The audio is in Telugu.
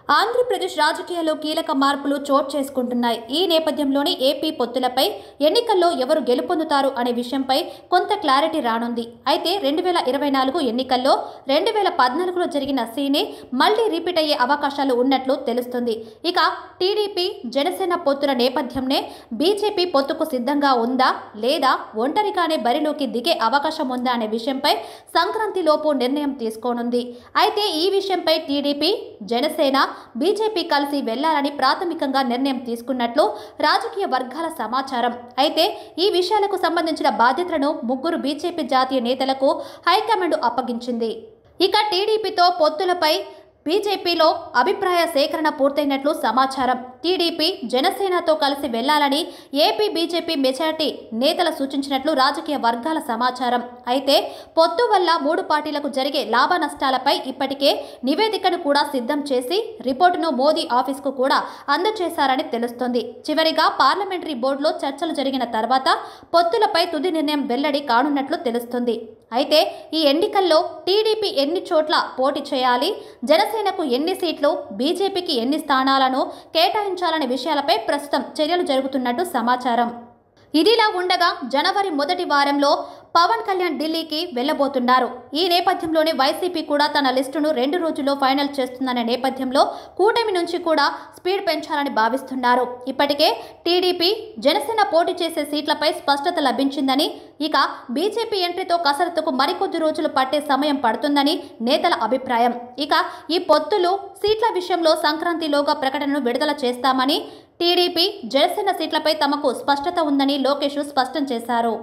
ఆంధ్రప్రదేశ్ రాజకీయాల్లో కీలక మార్పులు చోటు చేసుకుంటున్నాయి. ఈ నేపథ్యంలోనే ఏపీ పొత్తులపై ఎన్నికల్లో ఎవరు గెలుపొందుతారు అనే విషయంపై కొంత క్లారిటీ రానుంది. అయితే 2024 ఎన్నికల్లో 2014లో జరిగిన సీనే మళ్లీ రిపీట్ అయ్యే అవకాశాలు ఉన్నట్లు తెలుస్తుంది. ఇక టీడీపీ జనసేన పొత్తుల నేపథ్యంనే బీజేపీ పొత్తుకు సిద్ధంగా ఉందా లేదా ఒంటరిగానే బరిలోకి దిగే అవకాశం ఉందా అనే విషయంపై సంక్రాంతిలోపు నిర్ణయం తీసుకోనుంది. అయితే ఈ విషయంపై టీడీపీ జనసేన బీజేపీ కలిసి వెళ్లాలని ప్రాథమికంగా నిర్ణయం తీసుకున్నట్లు రాజకీయ వర్గాల సమాచారం. అయితే ఈ విషయాలకు సంబంధించిన బాధ్యతలను ముగ్గురు బీజేపీ జాతీయ నేతలకు హైకమాండ్ అప్పగించింది. ఇక టీడీపీతో పొత్తులపై బీజేపీలో అభిప్రాయ సేకరణ పూర్తయినట్లు సమాచారం. టీడీపీ జనసేనతో కలిసి వెళ్లాలని ఏపీ బీజేపీ మెజార్టీ నేతలు సూచించినట్లు రాజకీయ వర్గాల సమాచారం. అయితే పొత్తు వల్ల మూడు పార్టీలకు జరిగే లాభ నష్టాలపై ఇప్పటికే నివేదికను కూడా సిద్ధం చేసి రిపోర్టును మోదీ ఆఫీస్కు కూడా అందజేశారని తెలుస్తోంది. చివరిగా పార్లమెంటరీ బోర్డులో చర్చలు జరిగిన తర్వాత పొత్తులపై తుది నిర్ణయం వెల్లడి కానున్నట్లు తెలుస్తుంది. అయితే ఈ ఎన్నికల్లో టీడీపీ ఎన్ని చోట్ల పోటీ చేయాలి, జనసేనకు ఎన్ని సీట్లు, బీజేపీకి ఎన్ని స్థానాలను కేటాయించాలనే విషయాలపై ప్రస్తుతం చర్యలు జరుగుతున్నట్టు సమాచారం. ఇదిలా ఉండగా జనవరి మొదటి వారంలో పవన్ కళ్యాణ్ ఢిల్లీకి వెళ్లబోతున్నారు. ఈ నేపథ్యంలోనే వైసీపీ కూడా తన లిస్టును 2 రోజుల్లో ఫైనల్ చేస్తుందనే నేపథ్యంలో కూటమి నుంచి కూడా స్పీడ్ పెంచాలని భావిస్తున్నారు. ఇప్పటికే టీడీపీ జనసేన పోటీ చేసే సీట్లపై స్పష్టత లభించిందని, ఇక బీజేపీ ఎంట్రీతో కసరత్తుకు మరికొద్ది రోజులు పట్టే సమయం పడుతుందని నేతల అభిప్రాయం. ఇక ఈ పొత్తులు సీట్ల విషయంలో సంక్రాంతిలోగా ప్రకటనను విడుదల చేస్తామని, టీడీపీ జనసేన సీట్లపై తమకు స్పష్టత ఉందని లోకేష్ స్పష్టం చేశారు.